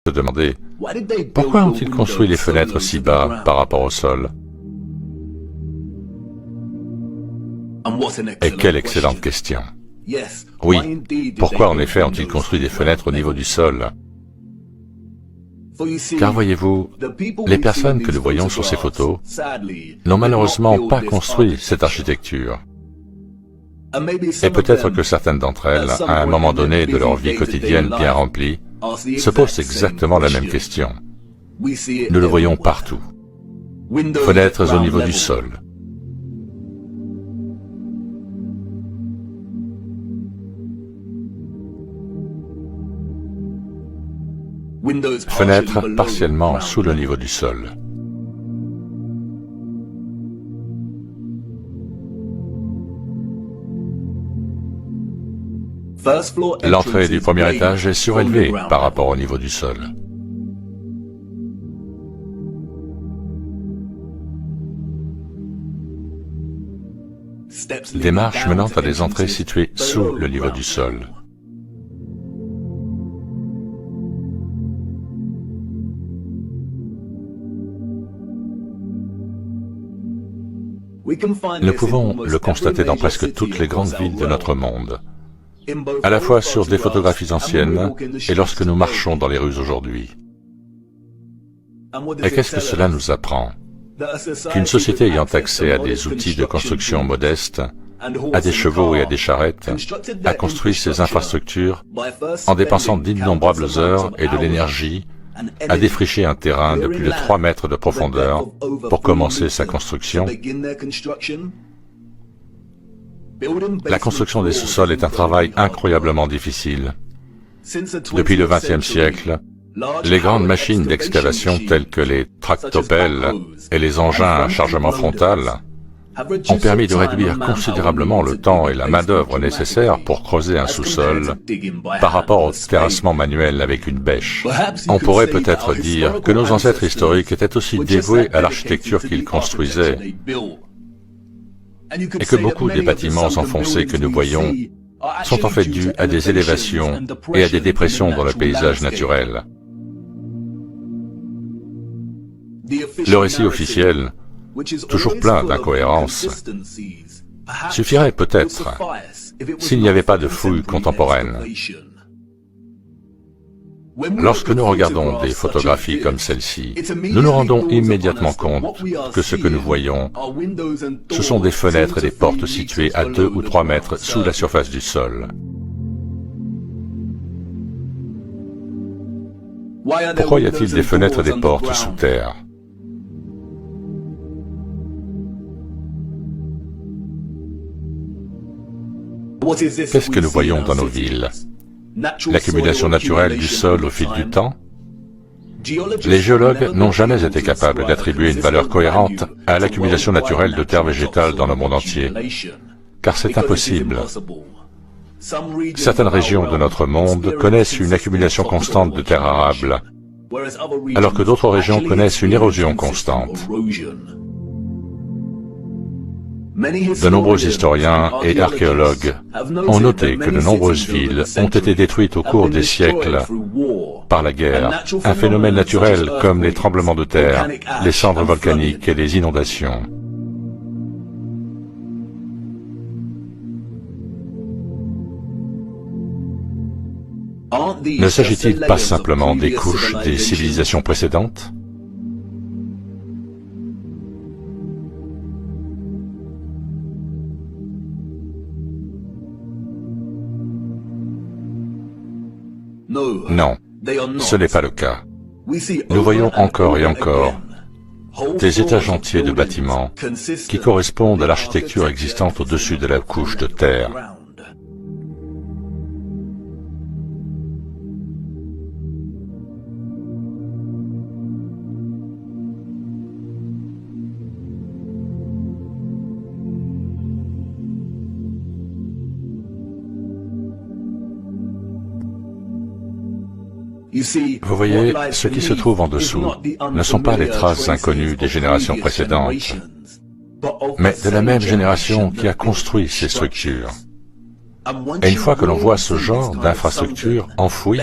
se demander pourquoi ont-ils construit les fenêtres si bas par rapport au sol? Et quelle excellente question! Oui, pourquoi en effet ont-ils construit des fenêtres au niveau du sol? Car voyez-vous, les personnes que nous voyons sur ces photos n'ont malheureusement pas construit cette architecture. Et peut-être que certaines d'entre elles, à un moment donné de leur vie quotidienne bien remplie, se posent exactement la même question. Nous le voyons partout. Fenêtres au niveau du sol. Fenêtres partiellement sous le niveau du sol. L'entrée du premier étage est surélevée par rapport au niveau du sol. Des marches menant à des entrées situées sous le niveau du sol. Nous pouvons le constater dans presque toutes les grandes villes de notre monde, à la fois sur des photographies anciennes et lorsque nous marchons dans les rues aujourd'hui. Et qu'est-ce que cela nous apprend? Qu'une société ayant accès à des outils de construction modestes, à des chevaux et à des charrettes, a construit ces infrastructures en dépensant d'innombrables heures et de l'énergie à défricher un terrain de plus de 3 mètres de profondeur pour commencer sa construction. La construction des sous-sols est un travail incroyablement difficile. Depuis le XXe siècle, les grandes machines d'excavation telles que les tractopelles et les engins à chargement frontal ont permis de réduire considérablement le temps et la main-d'œuvre nécessaires pour creuser un sous-sol par rapport au terrassement manuel avec une bêche. On pourrait peut-être dire que nos ancêtres historiques étaient aussi dévoués à l'architecture qu'ils construisaient, et que beaucoup des bâtiments enfoncés que nous voyons sont en fait dus à des élévations et à des dépressions dans le paysage naturel. Le récit officiel, toujours plein d'incohérences, suffirait peut-être s'il n'y avait pas de fouilles contemporaines. Lorsque nous regardons des photographies comme celle-ci, nous nous rendons immédiatement compte que ce que nous voyons, ce sont des fenêtres et des portes situées à 2 ou 3 mètres sous la surface du sol. Pourquoi y a-t-il des fenêtres et des portes sous terre? Qu'est-ce que nous voyons dans nos villes? L'accumulation naturelle du sol au fil du temps? Les géologues n'ont jamais été capables d'attribuer une valeur cohérente à l'accumulation naturelle de terre végétale dans le monde entier, car c'est impossible. Certaines régions de notre monde connaissent une accumulation constante de terres arables, alors que d'autres régions connaissent une érosion constante. De nombreux historiens et archéologues ont noté que de nombreuses villes ont été détruites au cours des siècles par la guerre, un phénomène naturel comme les tremblements de terre, les cendres volcaniques et les inondations. Ne s'agit-il pas simplement des couches des civilisations précédentes? Non, ce n'est pas le cas. Nous voyons encore et encore des étages entiers de bâtiments qui correspondent à l'architecture existante au-dessus de la couche de terre. Vous voyez, ce qui se trouve en dessous ne sont pas les traces inconnues des générations précédentes, mais de la même génération qui a construit ces structures. Et une fois que l'on voit ce genre d'infrastructures enfouies,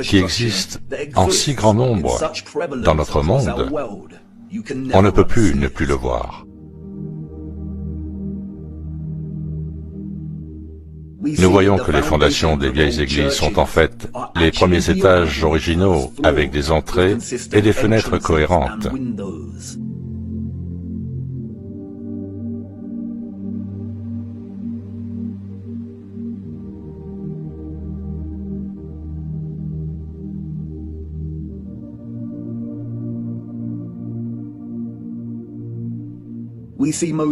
qui existent en si grand nombre dans notre monde, on ne peut plus ne plus le voir. Nous voyons que les fondations des vieilles églises sont en fait les premiers étages originaux avec des entrées et des fenêtres cohérentes.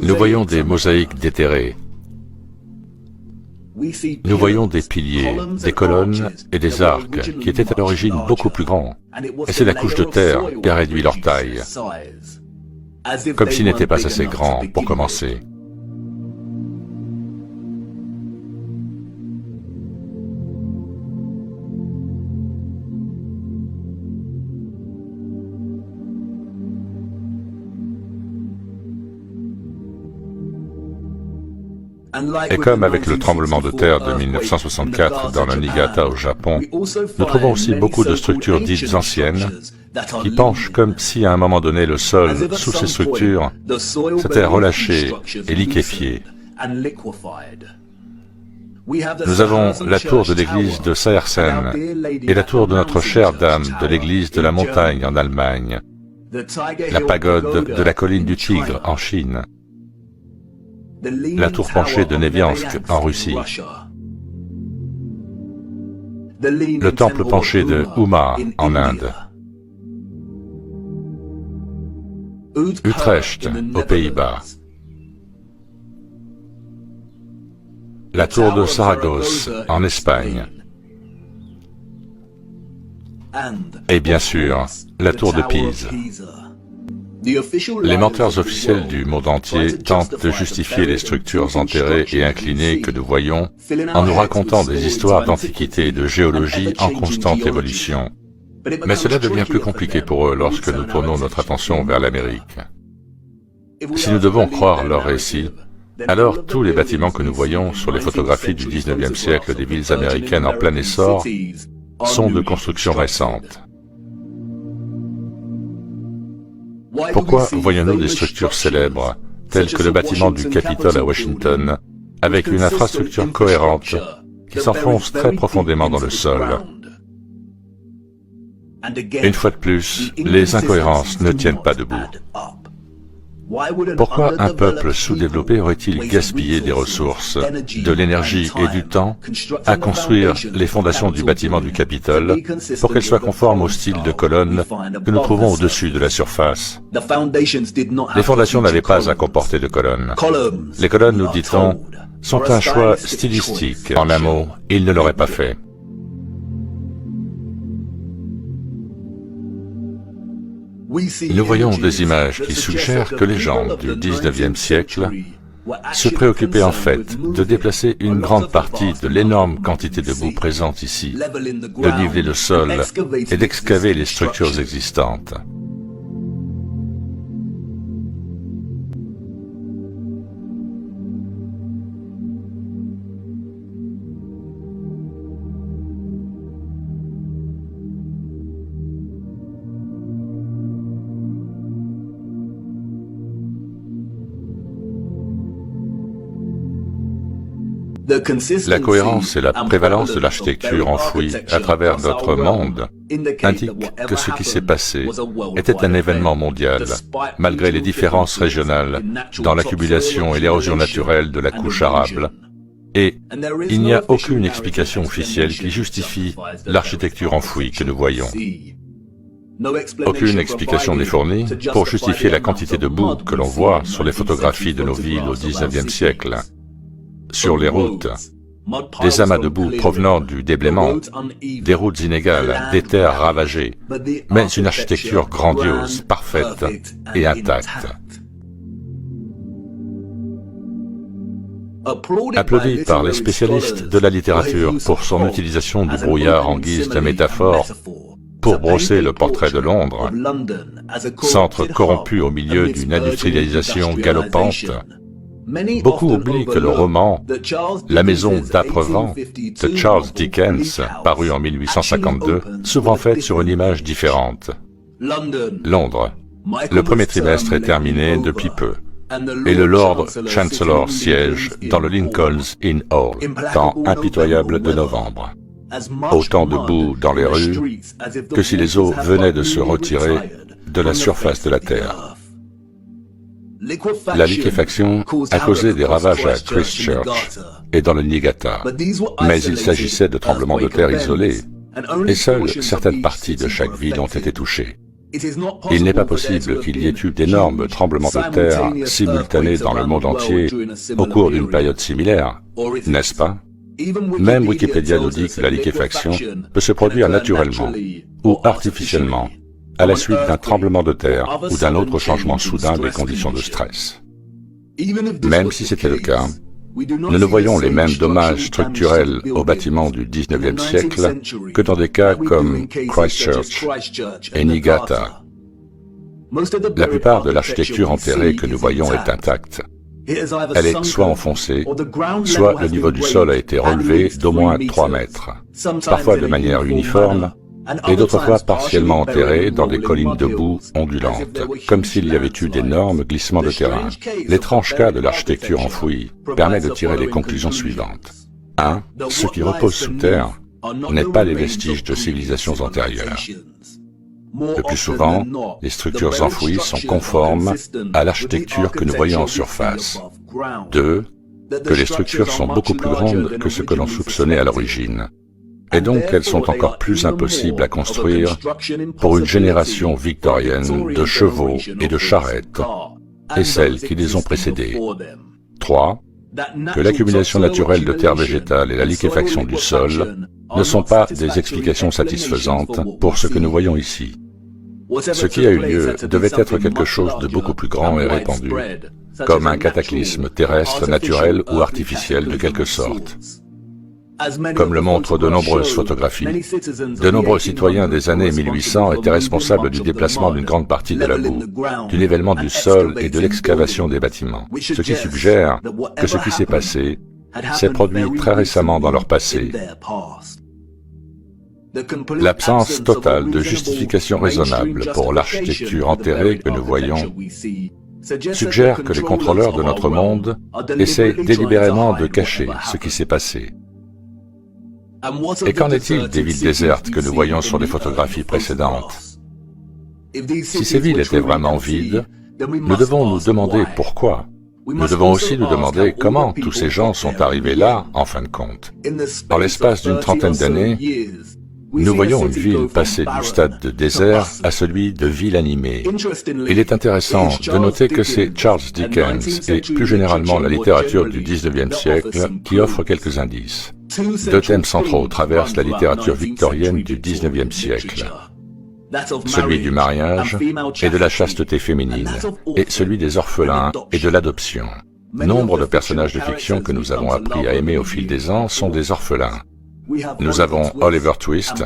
Nous voyons des mosaïques déterrées. Nous voyons des piliers, des colonnes et des arcs qui étaient à l'origine beaucoup plus grands. Et c'est la couche de terre qui a réduit leur taille, comme s'ils n'étaient pas assez grands pour commencer. Et comme avec le tremblement de terre de 1964 dans le Niigata au Japon, nous trouvons aussi beaucoup de structures dites anciennes qui penchent comme si à un moment donné le sol sous ces structures s'était relâché et liquéfié. Nous avons la tour de l'église de Seiersen et la tour de notre chère dame de l'église de la montagne en Allemagne, la pagode de la colline du Tigre en Chine, la tour penchée de Neviansk en Russie, le temple penché de Umma en Inde, Utrecht aux Pays-Bas, la tour de Saragosse en Espagne, et bien sûr, la tour de Pise. Les menteurs officiels du monde entier tentent de justifier les structures enterrées et inclinées que nous voyons en nous racontant des histoires d'antiquité et de géologie en constante évolution. Mais cela devient plus compliqué pour eux lorsque nous tournons notre attention vers l'Amérique. Si nous devons croire leurs récits, alors tous les bâtiments que nous voyons sur les photographies du 19e siècle des villes américaines en plein essor sont de construction récente. Pourquoi voyons-nous des structures célèbres, telles que le bâtiment du Capitole à Washington, avec une infrastructure cohérente qui s'enfonce très profondément dans le sol? Une fois de plus, les incohérences ne tiennent pas debout. Pourquoi un peuple sous-développé aurait-il gaspillé des ressources, de l'énergie et du temps à construire les fondations du bâtiment du Capitole pour qu'elles soient conformes au style de colonnes que nous trouvons au-dessus de la surface? Les fondations n'avaient pas à comporter de colonnes. Les colonnes, nous dit-on, sont un choix stylistique. En un mot, ils ne l'auraient pas fait. Nous voyons des images qui suggèrent que les gens du 19e siècle se préoccupaient en fait de déplacer une grande partie de l'énorme quantité de boue présente ici, de niveler le sol et d'excaver les structures existantes. La cohérence et la prévalence de l'architecture enfouie à travers notre monde indiquent que ce qui s'est passé était un événement mondial, malgré les différences régionales dans l'accumulation et l'érosion naturelle de la couche arable. Et il n'y a aucune explication officielle qui justifie l'architecture enfouie que nous voyons. Aucune explication n'est fournie pour justifier la quantité de boue que l'on voit sur les photographies de nos villes au XIXe siècle. Sur les routes, des amas de boue provenant du déblaiement, des routes inégales, des terres ravagées, mais une architecture grandiose, parfaite et intacte. Applaudi par les spécialistes de la littérature pour son utilisation du brouillard en guise de métaphore pour brosser le portrait de Londres, centre corrompu au milieu d'une industrialisation galopante, Beaucoup oublient que le roman « La maison d'Aprevent » de Charles Dickens, paru en 1852, s'ouvre en fait sur une image différente. Londres. Le premier trimestre est terminé depuis peu, et le Lord Chancellor siège dans le Lincoln's Inn Hall, temps impitoyable de novembre. Autant de boue dans les rues que si les eaux venaient de se retirer de la surface de la Terre. La liquéfaction a causé des ravages à Christchurch et dans le Niigata, mais il s'agissait de tremblements de terre isolés, et seules certaines parties de chaque ville ont été touchées. Il n'est pas possible qu'il y ait eu d'énormes tremblements de terre simultanés dans le monde entier au cours d'une période similaire, n'est-ce pas? Même Wikipédia nous dit que la liquéfaction peut se produire naturellement ou artificiellement, à la suite d'un tremblement de terre ou d'un autre changement soudain des conditions de stress. Même si c'était le cas, nous ne voyons les mêmes dommages structurels aux bâtiments du XIXe siècle que dans des cas comme Christchurch et Niigata. La plupart de l'architecture enterrée que nous voyons est intacte. Elle est soit enfoncée, soit le niveau du sol a été relevé d'au moins 3 mètres, parfois de manière uniforme, et d'autres fois partiellement enterrés dans des collines de boue ondulantes, comme s'il y avait eu d'énormes glissements de terrain. L'étrange cas de l'architecture enfouie permet de tirer les conclusions suivantes. 1. Ce qui repose sous terre n'est pas les vestiges de civilisations antérieures. Le plus souvent, les structures enfouies sont conformes à l'architecture que nous voyons en surface. 2. Que les structures sont beaucoup plus grandes que ce que l'on soupçonnait à l'origine. Et donc elles sont encore plus impossibles à construire pour une génération victorienne de chevaux et de charrettes, et celles qui les ont précédées. 3. Que l'accumulation naturelle de terre végétale et la liquéfaction du sol ne sont pas des explications satisfaisantes pour ce que nous voyons ici. Ce qui a eu lieu devait être quelque chose de beaucoup plus grand et répandu, comme un cataclysme terrestre, naturel ou artificiel de quelque sorte. Comme le montrent de nombreuses photographies, de nombreux citoyens des années 1800 étaient responsables du déplacement d'une grande partie de la boue, du nivellement du sol et de l'excavation des bâtiments, ce qui suggère que ce qui s'est passé s'est produit très récemment dans leur passé. L'absence totale de justification raisonnable pour l'architecture enterrée que nous voyons suggère que les contrôleurs de notre monde essaient délibérément de cacher ce qui s'est passé. Et qu'en est-il des villes désertes que nous voyons sur les photographies précédentes? Si ces villes étaient vraiment vides, nous devons nous demander pourquoi. Nous devons aussi nous demander comment tous ces gens sont arrivés là, en fin de compte. En l'espace d'une trentaine d'années, nous voyons une ville passer du stade de désert à celui de ville animée. Il est intéressant de noter que c'est Charles Dickens et plus généralement la littérature du XIXe siècle qui offre quelques indices. 2 thèmes centraux traversent la littérature victorienne du XIXe siècle. Celui du mariage et de la chasteté féminine, et celui des orphelins et de l'adoption. Nombre de personnages de fiction que nous avons appris à aimer au fil des ans sont des orphelins. Nous avons Oliver Twist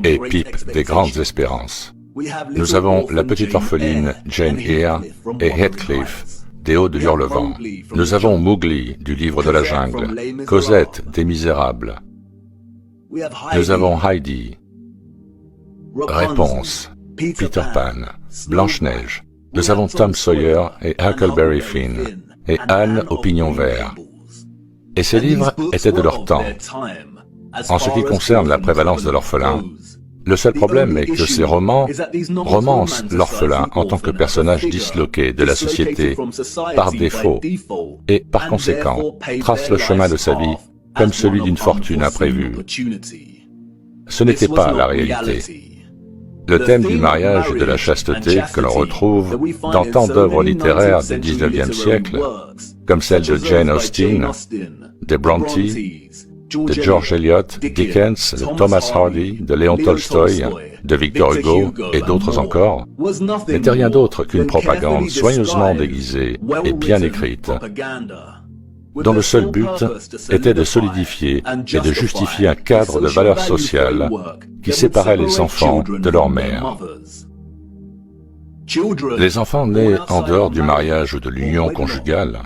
et Pip des Grandes Espérances. Nous avons la petite orpheline Jane Eyre et Heathcliff des Hauts de Hurlevent. Nous avons Mowgli du Livre de la Jungle, Cosette des Misérables. Nous avons Heidi, Réponse, Peter Pan, Blanche-Neige. Nous avons Tom Sawyer et Huckleberry Finn, et Anne au pignon vert. Et ces livres étaient de leur temps. En ce qui concerne la prévalence de l'orphelin, le seul problème est que ces romans romancent l'orphelin en tant que personnage disloqué de la société par défaut et, par conséquent, tracent le chemin de sa vie comme celui d'une fortune imprévue. Ce n'était pas la réalité. Le thème du mariage et de la chasteté que l'on retrouve dans tant d'œuvres littéraires du XIXe siècle, comme celles de Jane Austen, de Bronte, de George Eliot, Dickens, de Thomas Hardy, de Léon Tolstoï, de Victor Hugo et d'autres encore, n'était rien d'autre qu'une propagande soigneusement déguisée et bien écrite, dont le seul but était de solidifier et de justifier un cadre de valeurs sociales qui séparait les enfants de leur mère. Les enfants nés en dehors du mariage ou de l'union conjugale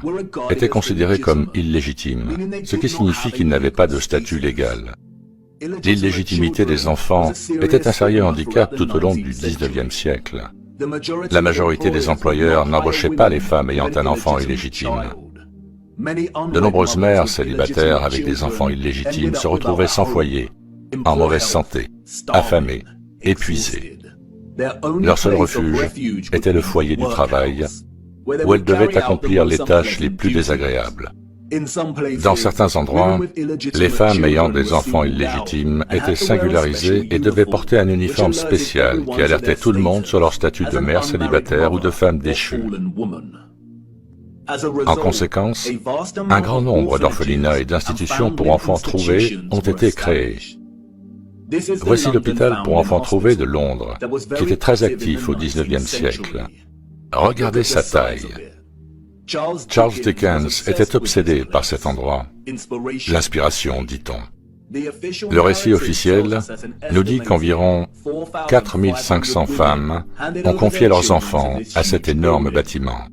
étaient considérés comme illégitimes, ce qui signifie qu'ils n'avaient pas de statut légal. L'illégitimité des enfants était un sérieux handicap tout au long du XIXe siècle. La majorité des employeurs n'embauchaient pas les femmes ayant un enfant illégitime. De nombreuses mères célibataires avec des enfants illégitimes se retrouvaient sans foyer, en mauvaise santé, affamées, épuisées. Leur seul refuge était le foyer du travail, où elles devaient accomplir les tâches les plus désagréables. Dans certains endroits, les femmes ayant des enfants illégitimes étaient singularisées et devaient porter un uniforme spécial qui alertait tout le monde sur leur statut de mère célibataire ou de femme déchue. En conséquence, un grand nombre d'orphelinats et d'institutions pour enfants trouvés ont été créés. Voici l'hôpital pour enfants trouvés de Londres, qui était très actif au XIXe siècle. Regardez sa taille. Charles Dickens était obsédé par cet endroit. L'inspiration, dit-on. Le récit officiel nous dit qu'environ 4500 femmes ont confié leurs enfants à cet énorme bâtiment.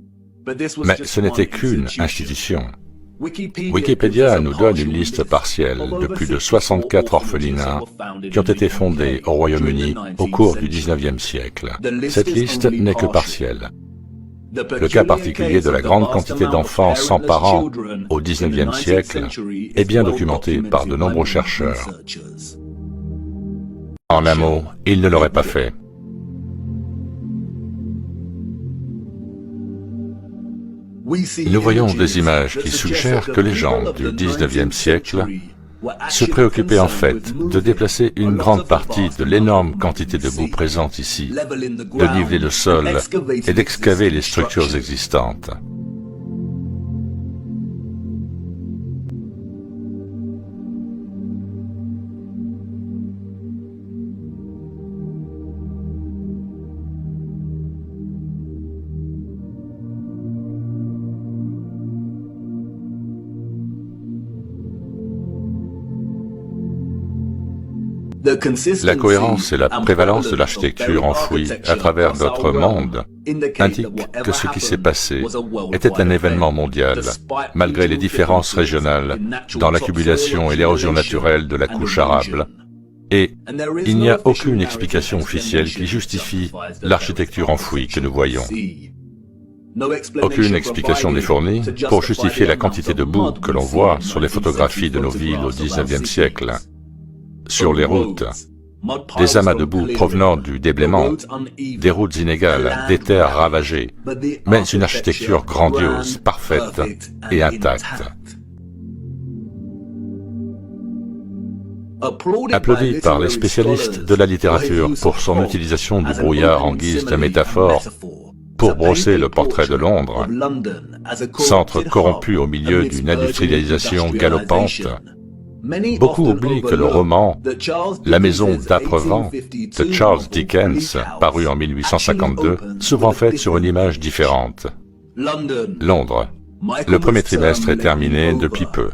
Mais ce n'était qu'une institution. Wikipédia nous donne une liste partielle de plus de 64 orphelinats qui ont été fondés au Royaume-Uni au cours du XIXe siècle. Cette liste n'est que partielle. Le cas particulier de la grande quantité d'enfants sans parents au XIXe siècle est bien documenté par de nombreux chercheurs. En un mot, ils ne l'auraient pas fait. Nous voyons des images qui suggèrent que les gens du XIXe siècle se préoccupaient en fait de déplacer une grande partie de l'énorme quantité de boue présente ici, de niveler le sol et d'excaver les structures existantes. La cohérence et la prévalence de l'architecture enfouie à travers notre monde indiquent que ce qui s'est passé était un événement mondial, malgré les différences régionales dans l'accumulation et l'érosion naturelle de la couche arable. Et il n'y a aucune explication officielle qui justifie l'architecture enfouie que nous voyons. Aucune explication n'est fournie pour justifier la quantité de boue que l'on voit sur les photographies de nos villes au XIXe siècle. Sur les routes, des amas de boue provenant du déblaiement, des routes inégales, des terres ravagées, mais une architecture grandiose, parfaite et intacte. Applaudi par les spécialistes de la littérature pour son utilisation du brouillard en guise de métaphore pour brosser le portrait de Londres, centre corrompu au milieu d'une industrialisation galopante, beaucoup oublient que le roman « La maison d'Âpre-Vent » de Charles Dickens, paru en 1852, s'ouvre en fait sur une image différente. Londres. Le premier trimestre est terminé depuis peu,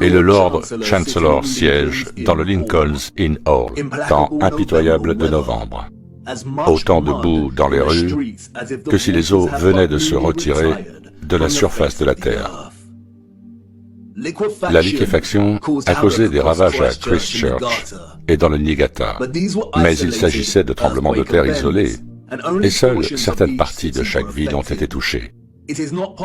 et le Lord Chancellor siège dans le Lincoln's Inn Hall, temps impitoyable de novembre. Autant de boue dans les rues que si les eaux venaient de se retirer de la surface de la Terre. La liquéfaction a causé des ravages à Christchurch et dans le Niigata, mais il s'agissait de tremblements de terre isolés, et seules certaines parties de chaque ville ont été touchées.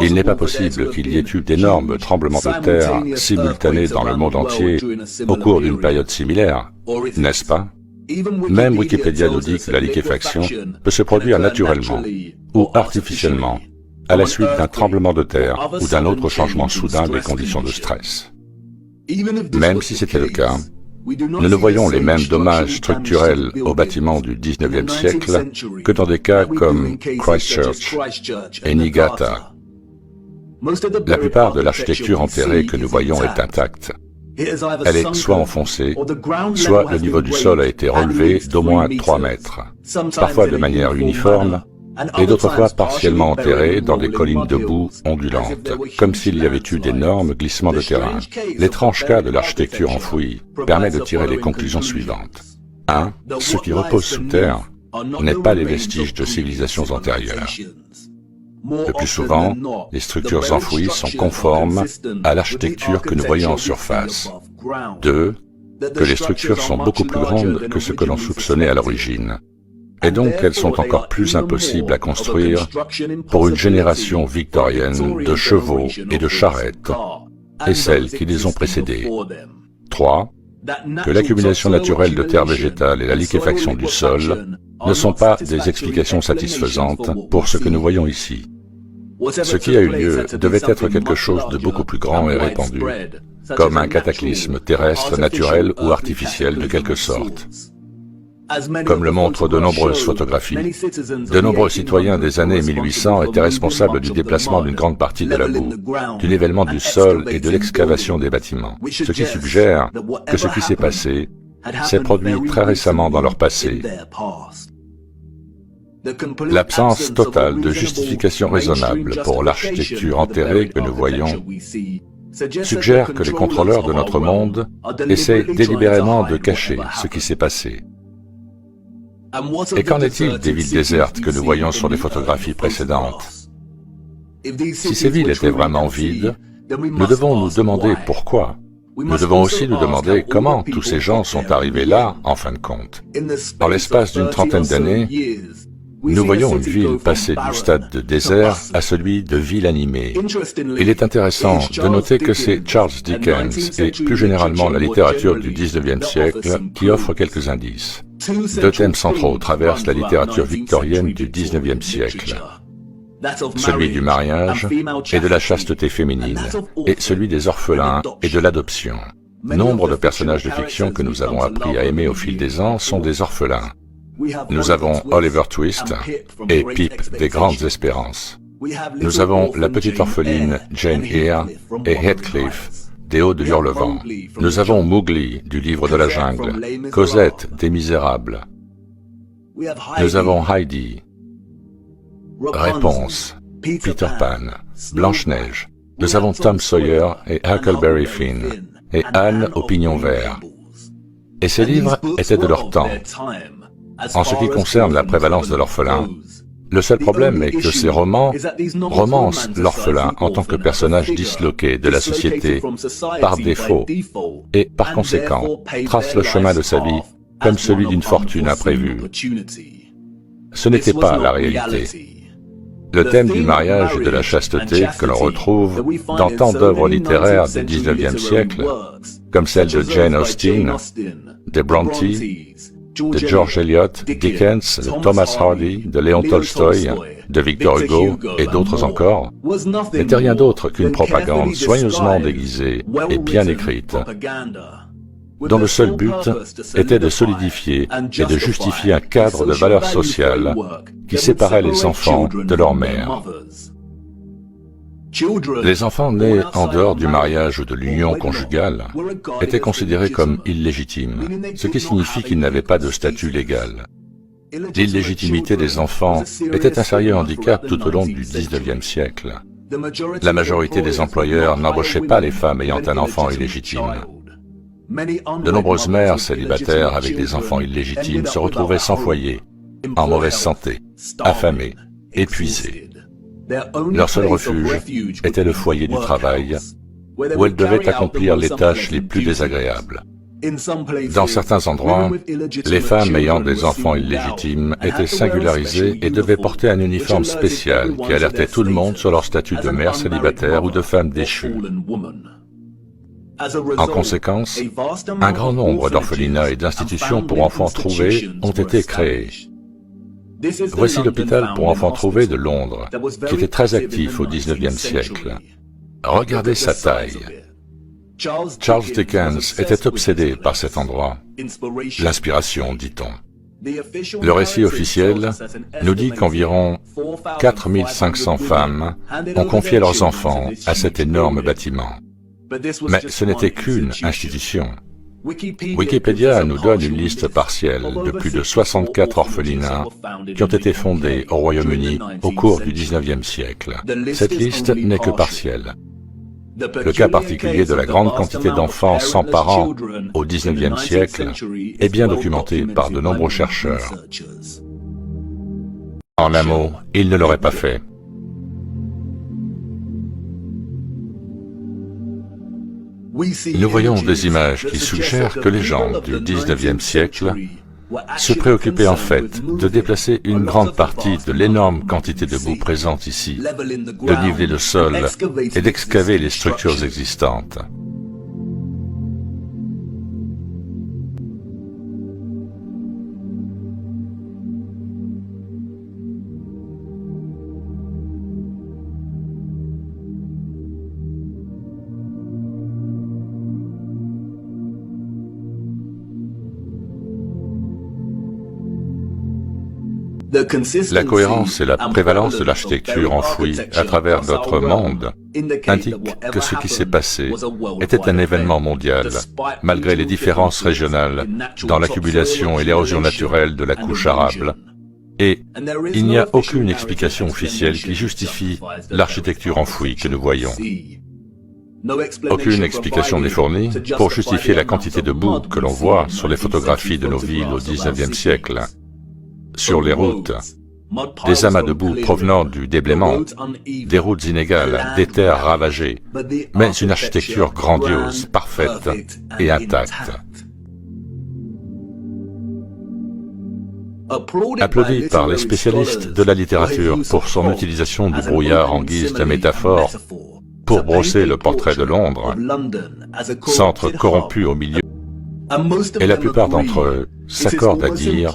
Il n'est pas possible qu'il y ait eu d'énormes tremblements de terre simultanés dans le monde entier au cours d'une période similaire, n'est-ce pas? Même Wikipédia nous dit que la liquéfaction peut se produire naturellement ou artificiellement, à la suite d'un tremblement de terre ou d'un autre changement soudain des conditions de stress. Même si c'était le cas, nous ne voyons les mêmes dommages structurels aux bâtiments du XIXe siècle que dans des cas comme Christchurch et Niigata. La plupart de l'architecture enterrée que nous voyons est intacte. Elle est soit enfoncée, soit le niveau du sol a été relevé d'au moins 3 mètres, parfois de manière uniforme, et d'autres fois partiellement enterrés dans des collines de boue ondulantes, comme s'il y avait eu d'énormes glissements de terrain. L'étrange cas de l'architecture enfouie permet de tirer les conclusions suivantes. 1. Ce qui repose sous terre n'est pas les vestiges de civilisations antérieures. Le plus souvent, les structures enfouies sont conformes à l'architecture que nous voyons en surface. 2. Que les structures sont beaucoup plus grandes que ce que l'on soupçonnait à l'origine. Et donc elles sont encore plus impossibles à construire pour une génération victorienne de chevaux et de charrettes, et celles qui les ont précédées. 3. Que l'accumulation naturelle de terre végétale et la liquéfaction du sol ne sont pas des explications satisfaisantes pour ce que nous voyons ici. Ce qui a eu lieu devait être quelque chose de beaucoup plus grand et répandu, comme un cataclysme terrestre, naturel ou artificiel de quelque sorte. Comme le montrent de nombreuses photographies, de nombreux citoyens des années 1800 étaient responsables du déplacement d'une grande partie de la boue, du nivellement du sol et de l'excavation des bâtiments, ce qui suggère que ce qui s'est passé s'est produit très récemment dans leur passé. L'absence totale de justification raisonnable pour l'architecture enterrée que nous voyons suggère que les contrôleurs de notre monde essaient délibérément de cacher ce qui s'est passé. Et qu'en est-il des villes désertes que nous voyons sur les photographies précédentes? Si ces villes étaient vraiment vides, nous devons nous demander pourquoi. Nous devons aussi nous demander comment tous ces gens sont arrivés là, en fin de compte. En l'espace d'une trentaine d'années, nous voyons une ville passer du stade de désert à celui de ville animée. Il est intéressant de noter que c'est Charles Dickens et plus généralement la littérature du XIXe siècle qui offre quelques indices. 2 thèmes centraux traversent la littérature victorienne du XIXe siècle. Celui du mariage et de la chasteté féminine, et celui des orphelins et de l'adoption. Nombre de personnages de fiction que nous avons appris à aimer au fil des ans sont des orphelins. Nous avons Oliver Twist et Pip des Grandes Espérances. Nous avons la petite orpheline Jane Eyre et Heathcliff des Hauts de Hurlevent. Nous avons Mowgli du Livre de la Jungle, Cosette des Misérables. Nous avons Heidi, Réponse, Peter Pan, Blanche-Neige. Nous avons Tom Sawyer et Huckleberry Finn, et Anne au pignon vert. Et ces livres étaient de leur temps. En ce qui concerne la prévalence de l'orphelin, le seul problème est que ces romans romancent l'orphelin en tant que personnage disloqué de la société par défaut et, par conséquent, tracent le chemin de sa vie comme celui d'une fortune imprévue. Ce n'était pas la réalité. Le thème du mariage et de la chasteté que l'on retrouve dans tant d'œuvres littéraires du XIXe siècle, comme celles de Jane Austen, de Bronte, de George Eliot, Dickens, de Thomas Hardy, de Léon Tolstoï, de Victor Hugo et d'autres encore, n'était rien d'autre qu'une propagande soigneusement déguisée et bien écrite, dont le seul but était de solidifier et de justifier un cadre de valeurs sociales qui séparait les enfants de leur mère. Les enfants nés en dehors du mariage ou de l'union conjugale étaient considérés comme illégitimes, ce qui signifie qu'ils n'avaient pas de statut légal. L'illégitimité des enfants était un sérieux handicap tout au long du XIXe siècle. La majorité des employeurs n'embauchaient pas les femmes ayant un enfant illégitime. De nombreuses mères célibataires avec des enfants illégitimes se retrouvaient sans foyer, en mauvaise santé, affamées, épuisées. Leur seul refuge était le foyer du travail, où elles devaient accomplir les tâches les plus désagréables. Dans certains endroits, les femmes ayant des enfants illégitimes étaient singularisées et devaient porter un uniforme spécial qui alertait tout le monde sur leur statut de mère célibataire ou de femme déchue. En conséquence, un grand nombre d'orphelinats et d'institutions pour enfants trouvés ont été créés. Voici l'hôpital pour enfants trouvés de Londres, qui était très actif au XIXe siècle. Regardez sa taille. Charles Dickens était obsédé par cet endroit. L'inspiration, dit-on. Le récit officiel nous dit qu'environ 4500 femmes ont confié leurs enfants à cet énorme bâtiment. Mais ce n'était qu'une institution. Wikipédia nous donne une liste partielle de plus de 64 orphelinats qui ont été fondés au Royaume-Uni au cours du XIXe siècle. Cette liste n'est que partielle. Le cas particulier de la grande quantité d'enfants sans parents au XIXe siècle est bien documenté par de nombreux chercheurs. En un mot, il ne l'aurait pas fait. Nous voyons des images qui suggèrent que les gens du XIXe siècle se préoccupaient en fait de déplacer une grande partie de l'énorme quantité de boue présente ici, de niveler le sol et d'excaver les structures existantes. La cohérence et la prévalence de l'architecture enfouie à travers notre monde indiquent que ce qui s'est passé était un événement mondial, malgré les différences régionales dans l'accumulation et l'érosion naturelle de la couche arable. Et il n'y a aucune explication officielle qui justifie l'architecture enfouie que nous voyons. Aucune explication n'est fournie pour justifier la quantité de boue que l'on voit sur les photographies de nos villes au XIXe siècle. Sur les routes, des amas de boue provenant du déblaiement, des routes inégales, des terres ravagées, mais une architecture grandiose, parfaite et intacte. Applaudi par les spécialistes de la littérature pour son utilisation du brouillard en guise de métaphore pour brosser le portrait de Londres, centre corrompu au milieu, et la plupart d'entre eux s'accordent à dire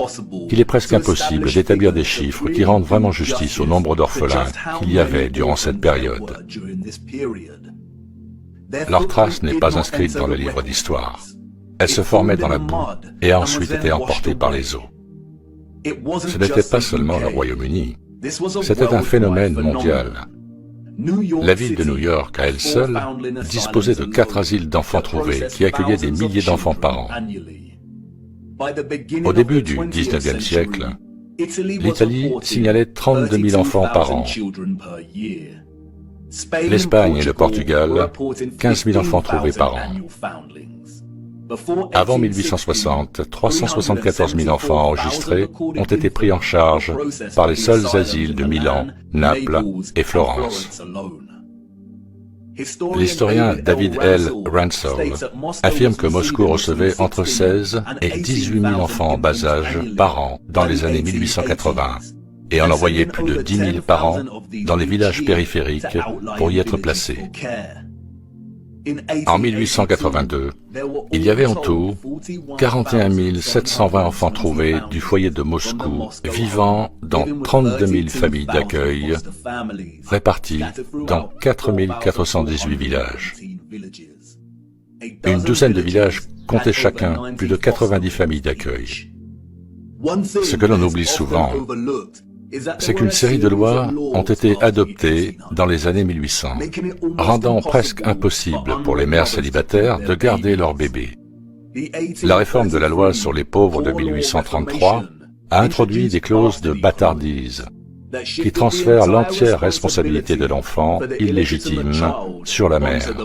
qu'il est presque impossible d'établir des chiffres qui rendent vraiment justice au nombre d'orphelins qu'il y avait durant cette période. Leur trace n'est pas inscrite dans le livre d'histoire. Elle se formait dans la boue et a ensuite été emportée par les eaux. Ce n'était pas seulement le Royaume-Uni, c'était un phénomène mondial. La ville de New York, à elle seule, disposait de 4 asiles d'enfants trouvés qui accueillaient des milliers d'enfants par an. Au début du XIXe siècle, l'Italie signalait 32 000 enfants par an. L'Espagne et le Portugal, 15 000 enfants trouvés par an. Avant 1860, 374 000 enfants enregistrés ont été pris en charge par les seuls asiles de Milan, Naples et Florence. L'historien David L. Ransall affirme que Moscou recevait entre 16 et 18 000 enfants en bas âge par an dans les années 1880 et en envoyait plus de 10 000 par an dans les villages périphériques pour y être placés. En 1882, il y avait en tout 41 720 enfants trouvés du foyer de Moscou vivant dans 32 000 familles d'accueil réparties dans 4 418 villages. Une douzaine de villages comptaient chacun plus de 90 familles d'accueil. Ce que l'on oublie souvent, c'est qu'une série de lois ont été adoptées dans les années 1800, rendant presque impossible pour les mères célibataires de garder leurs bébés. La réforme de la loi sur les pauvres de 1833 a introduit des clauses de bâtardise qui transfèrent l'entière responsabilité de l'enfant illégitime sur la mère.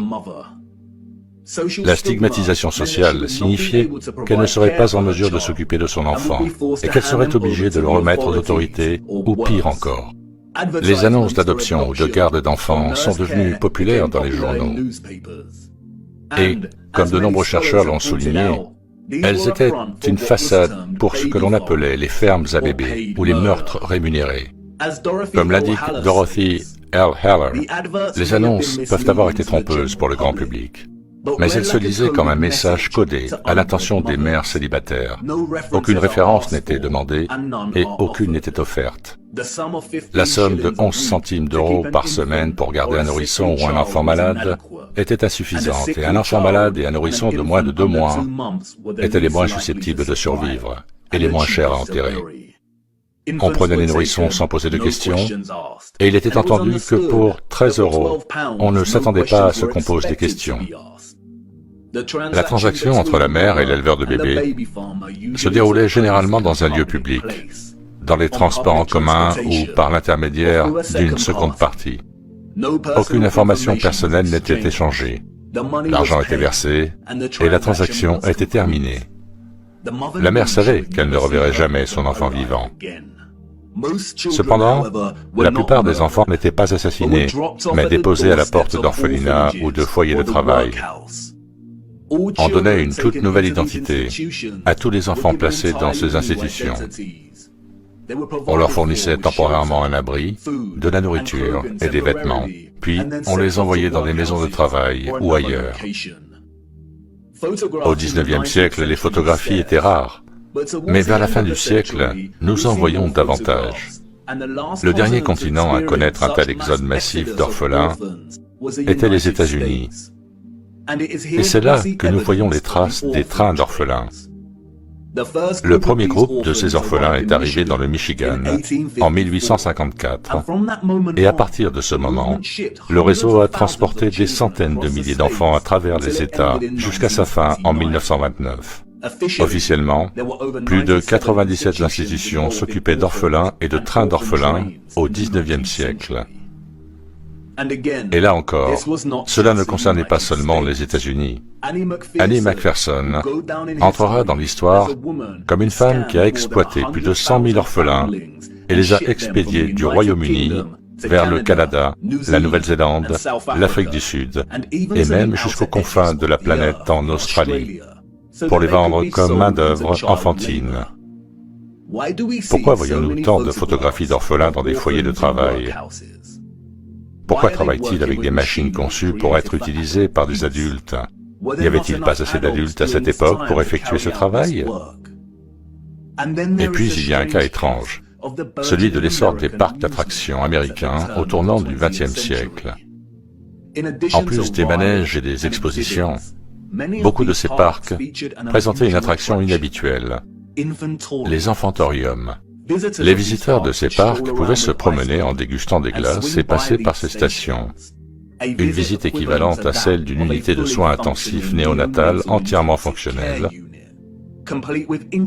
La stigmatisation sociale signifiait qu'elle ne serait pas en mesure de s'occuper de son enfant et qu'elle serait obligée de le remettre aux autorités ou pire encore. Les annonces d'adoption ou de garde d'enfants sont devenues populaires dans les journaux. Et, comme de nombreux chercheurs l'ont souligné, elles étaient une façade pour ce que l'on appelait les fermes à bébés ou les meurtres rémunérés. Comme l'indique Dorothy L. Heller, les annonces peuvent avoir été trompeuses pour le grand public. Mais elle se lisait comme un message codé à l'intention des mères célibataires. Aucune référence n'était demandée et aucune n'était offerte. La somme de 11 centimes d'euros par semaine pour garder un nourrisson ou un enfant malade était insuffisante et un enfant malade et un nourrisson de moins de 2 mois étaient les moins susceptibles de survivre et les moins chers à enterrer. On prenait les nourrissons sans poser de questions, et il était entendu que pour 13 euros, on ne s'attendait pas à ce qu'on pose des questions. La transaction entre la mère et l'éleveur de bébés se déroulait généralement dans un lieu public, dans les transports en commun ou par l'intermédiaire d'une seconde partie. Aucune information personnelle n'était échangée. L'argent était versé et la transaction était terminée. La mère savait qu'elle ne reverrait jamais son enfant vivant. Cependant, la plupart des enfants n'étaient pas assassinés, mais déposés à la porte d'orphelinats ou de foyers de travail. On donnait une toute nouvelle identité à tous les enfants placés dans ces institutions. On leur fournissait temporairement un abri, de la nourriture et des vêtements, puis on les envoyait dans des maisons de travail ou ailleurs. Au XIXe siècle, les photographies étaient rares, mais vers la fin du siècle, nous en voyons davantage. Le dernier continent à connaître un tel exode massif d'orphelins était les États-Unis. Et c'est là que nous voyons les traces des trains d'orphelins. Le premier groupe de ces orphelins est arrivé dans le Michigan en 1854, et à partir de ce moment, le réseau a transporté des centaines de milliers d'enfants à travers les États jusqu'à sa fin en 1929. Officiellement, plus de 97 institutions s'occupaient d'orphelins et de trains d'orphelins au XIXe siècle. Et là encore, cela ne concernait pas seulement les États-Unis. Annie Macpherson entrera dans l'histoire comme une femme qui a exploité plus de 100 000 orphelins et les a expédiés du Royaume-Uni vers le Canada, la Nouvelle-Zélande, l'Afrique du Sud et même jusqu'aux confins de la planète en Australie, pour les vendre comme main-d'œuvre enfantine. Pourquoi voyons-nous tant de photographies d'orphelins dans des foyers de travail? Pourquoi travaille-t-il avec des machines conçues pour être utilisées par des adultes? N'y avait-il pas assez d'adultes à cette époque pour effectuer ce travail? Et puis il y a un cas étrange, celui de l'essor des parcs d'attractions américains au tournant du XXe siècle. En plus des manèges et des expositions, beaucoup de ces parcs présentaient une attraction inhabituelle, les enfantoriums. Les visiteurs de ces parcs pouvaient se promener en dégustant des glaces et passer par ces stations. Une visite équivalente à celle d'une unité de soins intensifs néonatale entièrement fonctionnelle,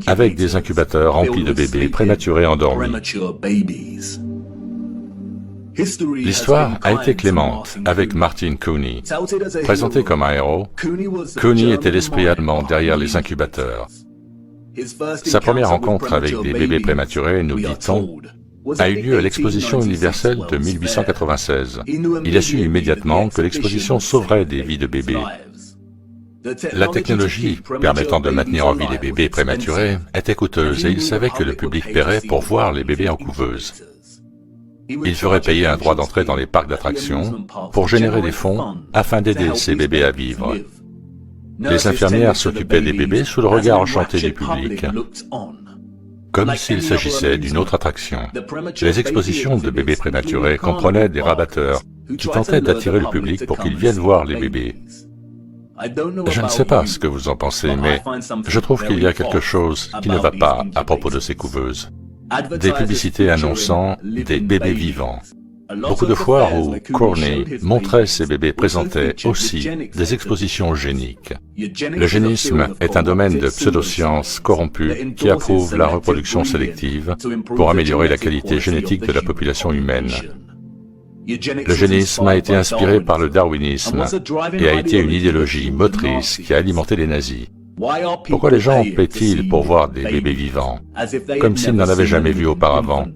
avec des incubateurs remplis de bébés prématurés endormis. L'histoire a été clémente avec Martin Cooney. Présenté comme un héros, Cooney était l'esprit allemand derrière les incubateurs. Sa première rencontre avec des bébés prématurés, nous dit-on, a eu lieu à l'exposition universelle de 1896. Il a su immédiatement que l'exposition sauverait des vies de bébés. La technologie permettant de maintenir en vie les bébés prématurés était coûteuse et il savait que le public paierait pour voir les bébés en couveuse. Il ferait payer un droit d'entrée dans les parcs d'attractions pour générer des fonds afin d'aider ces bébés à vivre. Les infirmières s'occupaient des bébés sous le regard enchanté du public, comme s'il s'agissait d'une autre attraction. Les expositions de bébés prématurés comprenaient des rabatteurs qui tentaient d'attirer le public pour qu'il vienne voir les bébés. Je ne sais pas ce que vous en pensez, mais je trouve qu'il y a quelque chose qui ne va pas à propos de ces couveuses. Des publicités annonçant des bébés vivants. Beaucoup de foires où Cooney montrait ces bébés présentaient aussi des expositions géniques. L'eugénisme est un domaine de pseudosciences corrompues qui approuve la reproduction sélective pour améliorer la qualité génétique de la population humaine. L'eugénisme a été inspiré par le darwinisme et a été une idéologie motrice qui a alimenté les nazis. Pourquoi les gens paient-ils pour voir des bébés vivants, comme s'ils n'en avaient jamais vu auparavant?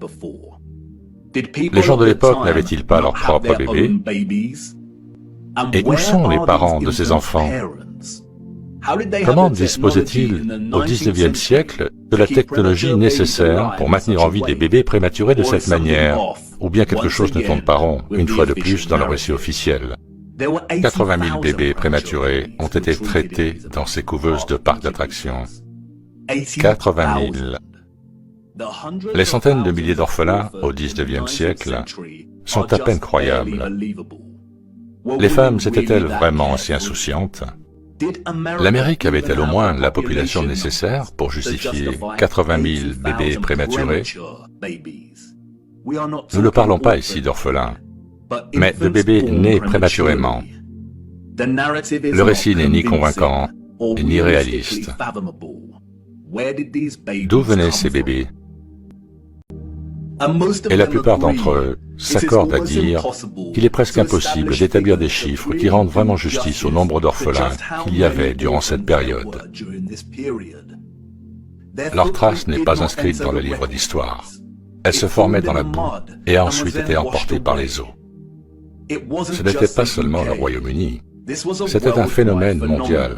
Les gens de l'époque n'avaient-ils pas leurs propres bébés? Et où sont les parents de ces enfants? Comment disposaient-ils au XIXe siècle de la technologie nécessaire pour maintenir en vie des bébés prématurés de cette manière? Ou bien quelque chose ne tourne pas rond, une fois de plus, dans le récit officiel. 80 000 bébés prématurés ont été traités dans ces couveuses de parcs d'attractions. 80 000. Les centaines de milliers d'orphelins au XIXe siècle sont à peine croyables. Les femmes étaient-elles vraiment si insouciantes? L'Amérique avait-elle au moins la population nécessaire pour justifier 80 000 bébés prématurés? Nous ne parlons pas ici d'orphelins, mais de bébés nés prématurément. Le récit n'est ni convaincant, ni réaliste. D'où venaient ces bébés? Et la plupart d'entre eux s'accordent à dire qu'il est presque impossible d'établir des chiffres qui rendent vraiment justice au nombre d'orphelins qu'il y avait durant cette période. Leur trace n'est pas inscrite dans le livre d'histoire. Elle se formait dans la boue et a ensuite été emportée par les eaux. Ce n'était pas seulement le Royaume-Uni, c'était un phénomène mondial.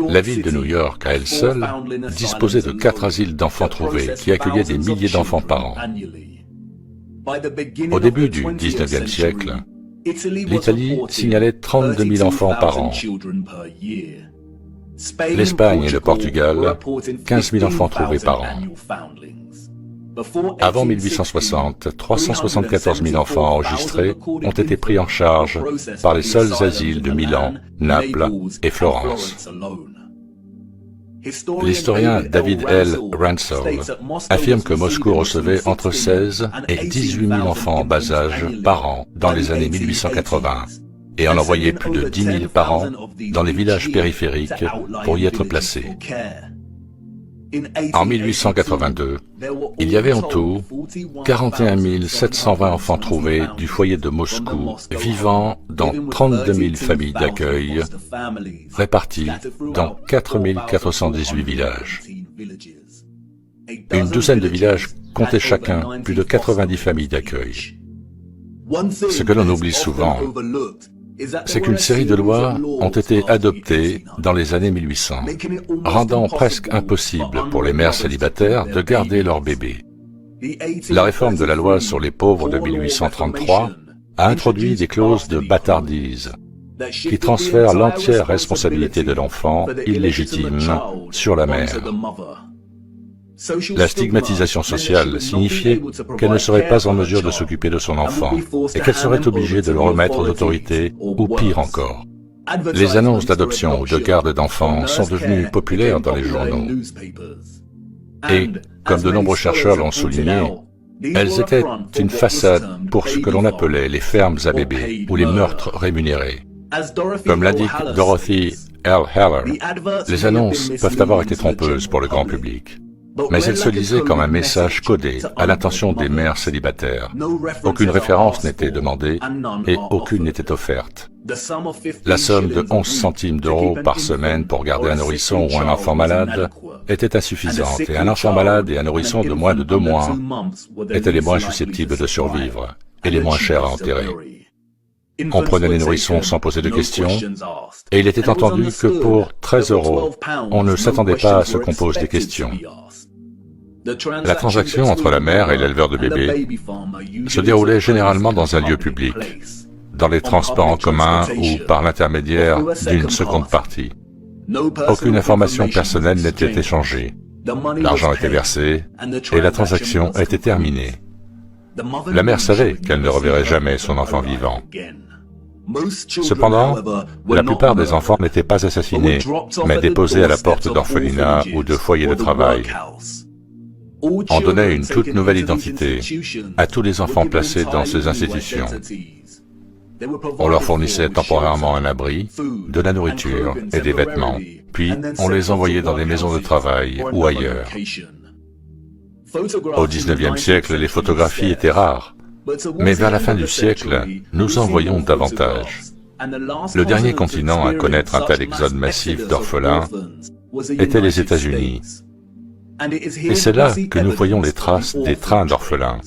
La ville de New York, à elle seule, disposait de 4 asiles d'enfants trouvés qui accueillaient des milliers d'enfants par an. Au début du XIXe siècle, l'Italie signalait 32 000 enfants par an. L'Espagne et le Portugal, 15 000 enfants trouvés par an. Avant 1860, 374 000 enfants enregistrés ont été pris en charge par les seuls asiles de Milan, Naples et Florence. L'historien David L. Ransell affirme que Moscou recevait entre 16 et 18 000 enfants en bas âge par an dans les années 1880 et en envoyait plus de 10 000 par an dans les villages périphériques pour y être placés. En 1882, il y avait en tout 41 720 enfants trouvés du foyer de Moscou vivant dans 32 000 familles d'accueil réparties dans 4 418 villages. Une douzaine de villages comptaient chacun plus de 90 familles d'accueil. Ce que l'on oublie souvent, c'est qu'une série de lois ont été adoptées dans les années 1800, rendant presque impossible pour les mères célibataires de garder leur bébé. La réforme de la loi sur les pauvres de 1833 a introduit des clauses de bâtardise qui transfèrent l'entière responsabilité de l'enfant illégitime sur la mère. La stigmatisation sociale signifiait qu'elle ne serait pas en mesure de s'occuper de son enfant et qu'elle serait obligée de le remettre aux autorités, ou pire encore. Les annonces d'adoption ou de garde d'enfants sont devenues populaires dans les journaux. Et, comme de nombreux chercheurs l'ont souligné, elles étaient une façade pour ce que l'on appelait les fermes à bébés ou les meurtres rémunérés. Comme l'indique Dorothy L. Heller, les annonces peuvent avoir été trompeuses pour le grand public. Mais elle se lisait comme un message codé à l'intention des mères célibataires. Aucune référence n'était demandée et aucune n'était offerte. La somme de 11 centimes d'euros par semaine pour garder un nourrisson ou un enfant malade était insuffisante et un enfant malade et un nourrisson de moins de 2 mois étaient les moins susceptibles de survivre et les moins chers à enterrer. On prenait les nourrissons sans poser de questions, et il était entendu que pour 13 euros, on ne s'attendait pas à ce qu'on pose des questions. La transaction entre la mère et l'éleveur de bébés se déroulait généralement dans un lieu public, dans les transports en commun ou par l'intermédiaire d'une seconde partie. Aucune information personnelle n'était échangée. L'argent était versé et la transaction était terminée. La mère savait qu'elle ne reverrait jamais son enfant vivant. Cependant, la plupart des enfants n'étaient pas assassinés, mais déposés à la porte d'orphelinats ou de foyers de travail. On donnait une toute nouvelle identité à tous les enfants placés dans ces institutions. On leur fournissait temporairement un abri, de la nourriture et des vêtements, puis on les envoyait dans des maisons de travail ou ailleurs. Au XIXe siècle, les photographies étaient rares, mais vers la fin du siècle, nous en voyons davantage. Le dernier continent à connaître un tel exode massif d'orphelins était les États-Unis. Et c'est là que nous voyons les traces des trains d'orphelins.